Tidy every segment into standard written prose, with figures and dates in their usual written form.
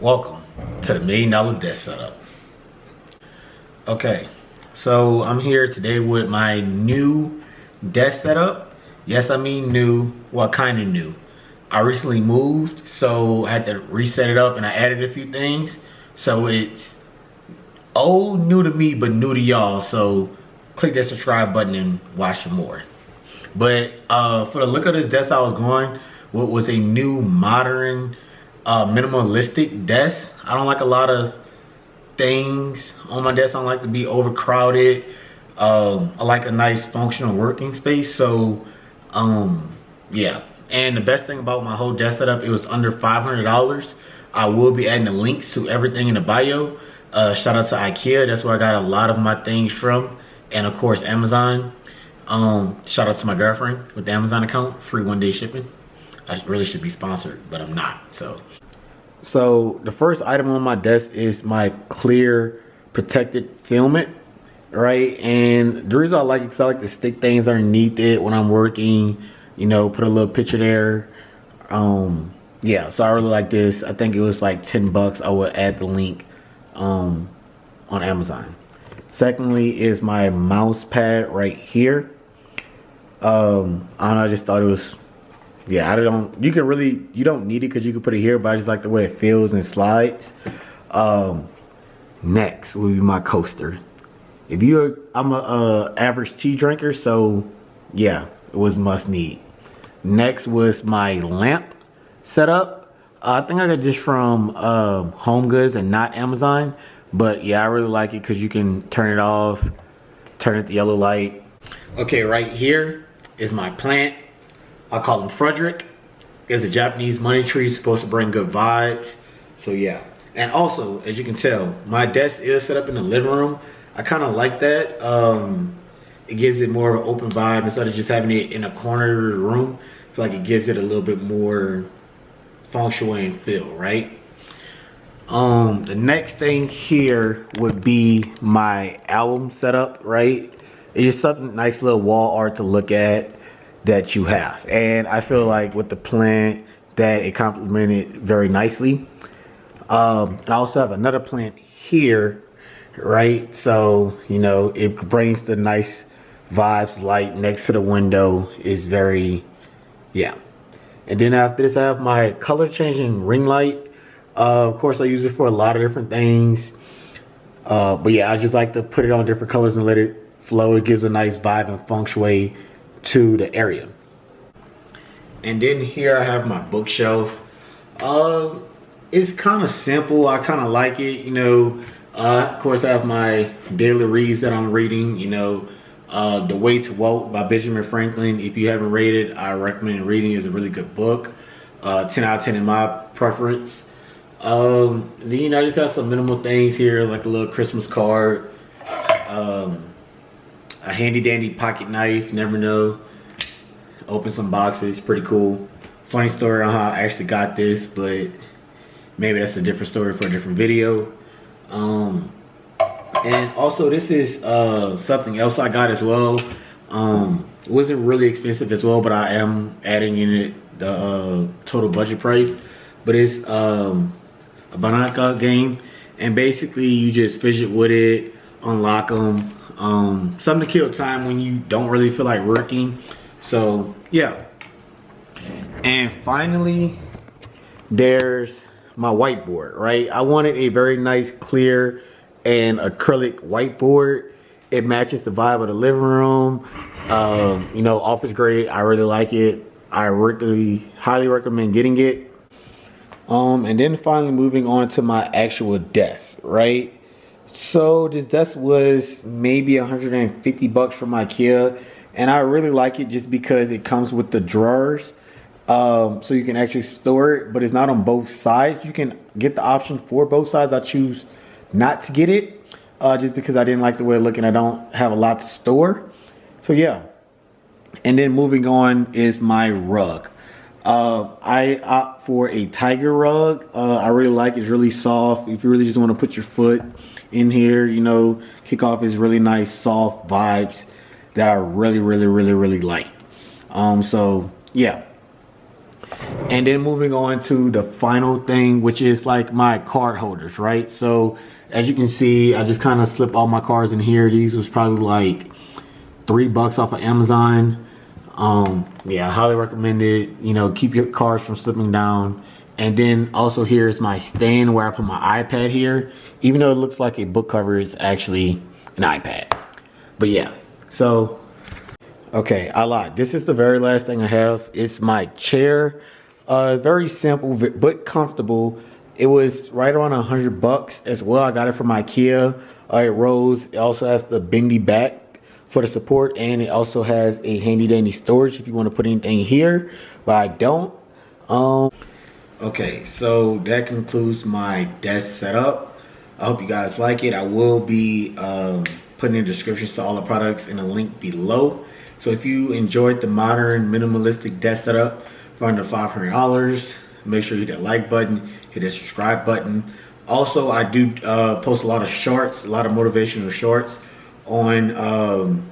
Welcome to the $1 Million Desk Setup. Okay, so I'm here today with my new desk setup. Yes, I mean new, well, kind of new. I recently moved, so I had to reset it up and I added a few things. So it's old, new to me, but new to y'all. So click that subscribe button and watch some more. But for the look of this desk I was going with a new modern minimalistic desk. I don't like a lot of things on my desk. I don't like to be overcrowded. I like a nice functional working space. So yeah, and the best thing about my whole desk setup, it was under $500. I will be adding the links to everything in the bio. Shout out to IKEA, that's where I got a lot of my things from, and of course Amazon. Shout out to my girlfriend with the Amazon account, free 1-day shipping. I really should be sponsored, but I'm not. So the first item on my desk is my clear protected filament, right? And the reason I like it is I like to stick things underneath it when I'm working, you know, put a little picture there. Yeah, so I really like this. I think it was like 10 bucks. I will add the link on Amazon. Secondly is my mouse pad right here. I don't know, I just thought it was, yeah, you don't need it because you can put it here, but I just like the way it feels and slides. Next will be my coaster. I'm a average tea drinker, so yeah, it was must need. Next was my lamp setup. I think I got this from Home Goods and not Amazon, but yeah, I really like it because you can turn it off, turn it to yellow light. Okay, right here is my plant. I call him Frederick. It's a Japanese money tree, supposed to bring good vibes. So yeah. And also, as you can tell, my desk is set up in the living room. I kind of like that. It gives it more of an open vibe instead of just having it in a corner of the room. I feel like it gives it a little bit more feng shui and feel, right? The next thing here would be my album setup, right? It's just something nice, little wall art to look at that you have, and I feel like with the plant that it complemented very nicely. I also have another plant here, right? So you know, it brings the nice vibes. Light next to the window is very, yeah. And then after this, I have my color changing ring light. Of course, I use it for a lot of different things, but yeah, I just like to put it on different colors and let it flow. It gives a nice vibe and feng shui to the area. And then here I have my bookshelf. It's kind of simple. I kind of like it, you know. Of course, I have my daily reads that I'm reading, you know. The Way to Wealth by Benjamin Franklin. If you haven't read it, I recommend reading it. It's a really good book. 10 out of 10 in my preference. Then, you know, I just have some minimal things here, like a little Christmas card, a handy dandy pocket knife, never know. Open some boxes, pretty cool. Funny story on how I actually got this, but maybe that's a different story for a different video. And also this is something else I got as well. It wasn't really expensive as well, but I am adding in it the total budget price. But it's a banana game, and basically you just fidget with it, unlock them. Something to kill time when you don't really feel like working. So yeah. And finally, there's my whiteboard, right? I wanted a very nice clear and acrylic whiteboard. It matches the vibe of the living room. You know, office grade. I really like it. I really highly recommend getting it. And then finally moving on to my actual desk, right? So this desk was maybe 150 bucks from IKEA, and I really like it just because it comes with the drawers, so you can actually store it, but it's not on both sides. You can get the option for both sides. I choose not to get it just because I didn't like the way it looked and I don't have a lot to store. So yeah. And then moving on is my rug. I opt for a tiger rug. I really like it. It's really soft. If you really just want to put your foot in here, you know, kick off is really nice, soft vibes that I really like. So yeah. And then moving on to the final thing, which is like my card holders, right? So as you can see, I just kind of slip all my cards in here. These was probably like $3 off of Amazon. Yeah, I highly recommend it. You know, keep your cards from slipping down. And then also here's my stand where I put my iPad here. Even though it looks like a book cover, it's actually an iPad. But yeah, so okay, I lied. This is the very last thing I have. It's my chair. Very simple but comfortable. It was right around $100 as well. I got it from IKEA. It rolls. It also has the bendy back for the support, and it also has a handy dandy storage if you want to put anything here, but I don't. Okay, so that concludes my desk setup. I hope you guys like it. I will be putting in descriptions to all the products in a link below. So if you enjoyed the modern minimalistic desk setup for under $500, make sure you hit that like button, hit that subscribe button. Also, I do post a lot of shorts, a lot of motivational shorts on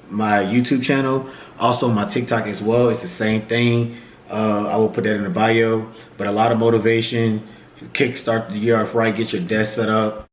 my YouTube channel. Also my TikTok as well. It's the same thing. I will put that in the bio. But a lot of motivation, kickstart the year off right, get your desk set up.